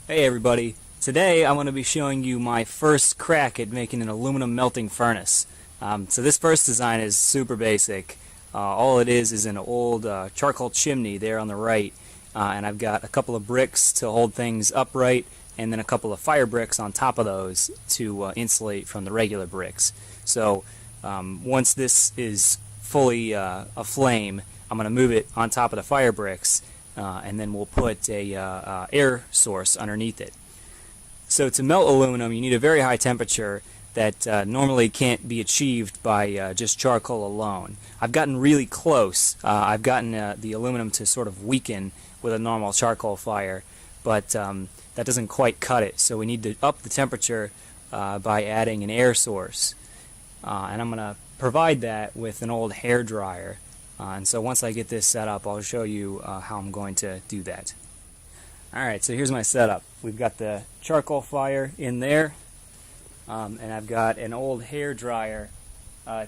Hey everybody, today I'm going to be showing you my first crack at making an aluminum melting furnace. So this first design is super basic. All it is an old charcoal chimney there on the right, and I've got a couple of bricks to hold things upright and then a couple of fire bricks on top of those to insulate from the regular bricks. So once this is fully aflame, I'm going to move it on top of the fire bricks, and then we'll put a air source underneath it. So to melt aluminum, you need a very high temperature that normally can't be achieved by just charcoal alone. I've gotten really close. I've gotten the aluminum to sort of weaken with a normal charcoal fire, but that doesn't quite cut it. So we need to up the temperature by adding an air source. And I'm going to provide that with an old hair dryer. And so once I get this set up, I'll show you how I'm going to do that. Alright, so here's my setup. We've got the charcoal fire in there, and I've got an old hair dryer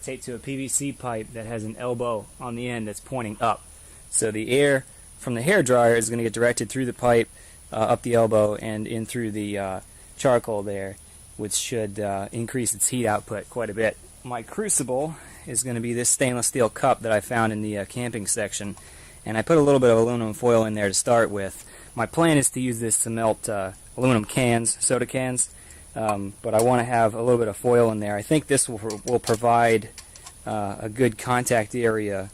taped to a PVC pipe that has an elbow on the end that's pointing up. So the air from the hair dryer is going to get directed through the pipe, up the elbow, and in through the charcoal there, which should increase its heat output quite a bit. My crucible is going to be this stainless steel cup that I found in the camping section, and I put a little bit of aluminum foil in there to start with. My plan is to use this to melt aluminum cans, soda cans, but I want to have a little bit of foil in there. I think this will provide a good contact area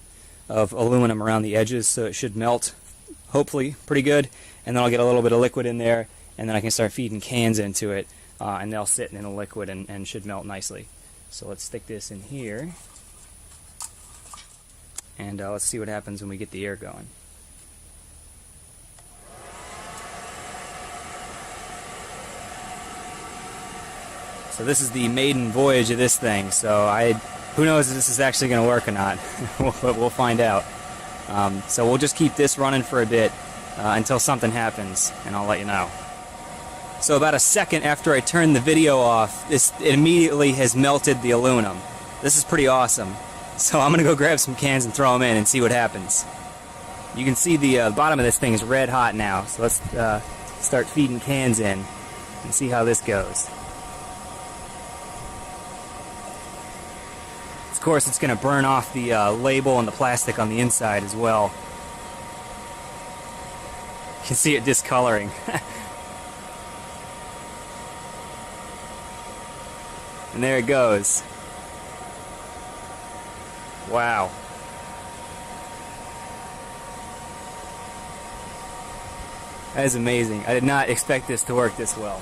of aluminum around the edges, so it should melt hopefully pretty good, and then I'll get a little bit of liquid in there, and then I can start feeding cans into it, and they'll sit in a liquid and should melt nicely. So let's stick this in here, and let's see what happens when we get the air going. So this is the maiden voyage of this thing, so who knows if this is actually going to work or not. We'll find out. So we'll just keep this running for a bit until something happens, and I'll let you know. So about a second after I turned the video off, it immediately has melted the aluminum. This is pretty awesome. So I'm going to go grab some cans and throw them in and see what happens. You can see the bottom of this thing is red hot now, so let's start feeding cans in and see how this goes. Of course, it's going to burn off the label and the plastic on the inside as well. You can see it discoloring. And there it goes. Wow. That is amazing. I did not expect this to work this well.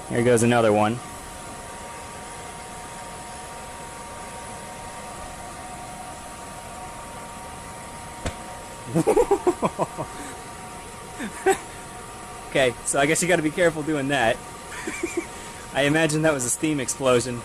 Here goes another one. Okay, so I guess you got to be careful doing that. I imagine that was a steam explosion.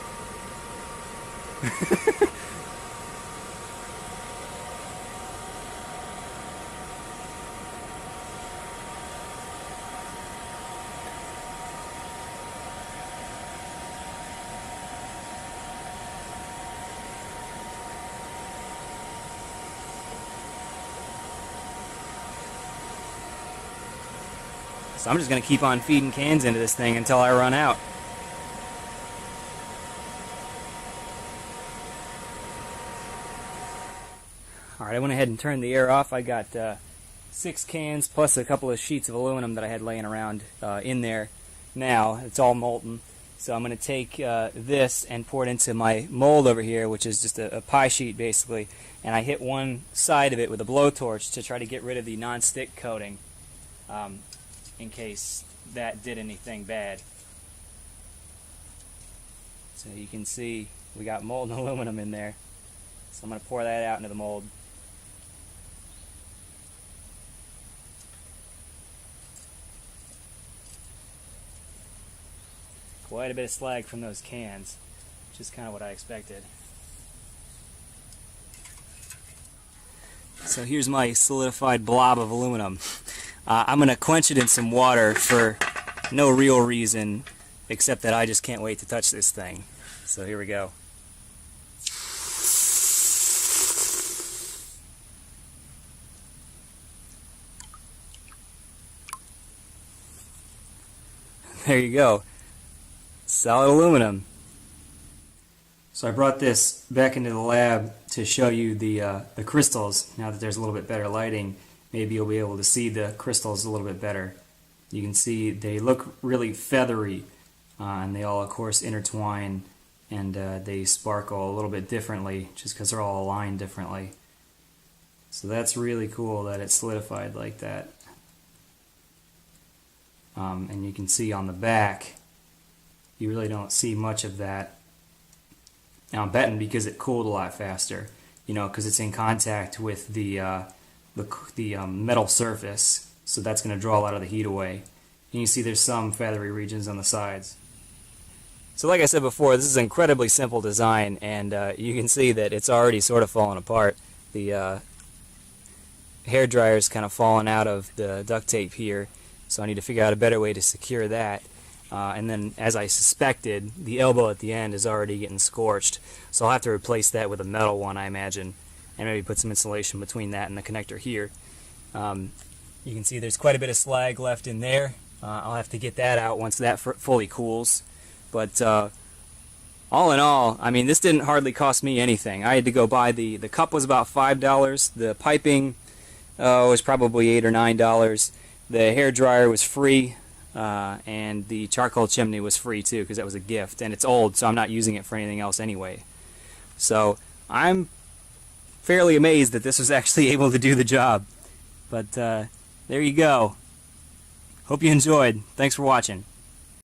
So I'm just going to keep on feeding cans into this thing until I run out. Alright, I went ahead and turned the air off. I got 6 cans plus a couple of sheets of aluminum that I had laying around in there. Now, it's all molten. So I'm going to take this and pour it into my mold over here, which is just a pie sheet basically. And I hit one side of it with a blowtorch to try to get rid of the non-stick coating. In case that did anything bad. So you can see we got molten aluminum in there. So I'm going to pour that out into the mold. Quite a bit of slag from those cans, which is kind of what I expected. So here's my solidified blob of aluminum. I'm going to quench it in some water for no real reason except that I just can't wait to touch this thing. So here we go. there you go. Solid aluminum. So I brought this back into the lab to show you the crystals. Now that there's a little bit better lighting, maybe you'll be able to see the crystals a little bit better. You can see they look really feathery, and they all of course intertwine, and they sparkle a little bit differently just because they're all aligned differently. So that's really cool that it's solidified like that. And you can see on the back, you really don't see much of that. Now I'm betting because it cooled a lot faster, you know, because it's in contact with the metal surface, so that's going to draw a lot of the heat away. And you see there's some feathery regions on the sides. So like I said before, this is an incredibly simple design, and you can see that it's already sort of fallen apart. The hair dryer's kind of fallen out of the duct tape here, so I need to figure out a better way to secure that. And then, as I suspected, the elbow at the end is already getting scorched, so I'll have to replace that with a metal one, I imagine, and maybe put some insulation between that and the connector here. You can see there's quite a bit of slag left in there. I'll have to get that out once that fully cools. But all in all, I mean, this didn't hardly cost me anything. I had to go buy the cup was about $5. The piping was probably $8 or $9. The hair dryer was free. And the charcoal chimney was free too, because that was a gift, and it's old, so I'm not using it for anything else anyway. So I'm fairly amazed that this was actually able to do the job. But there you go. Hope you enjoyed. Thanks for watching.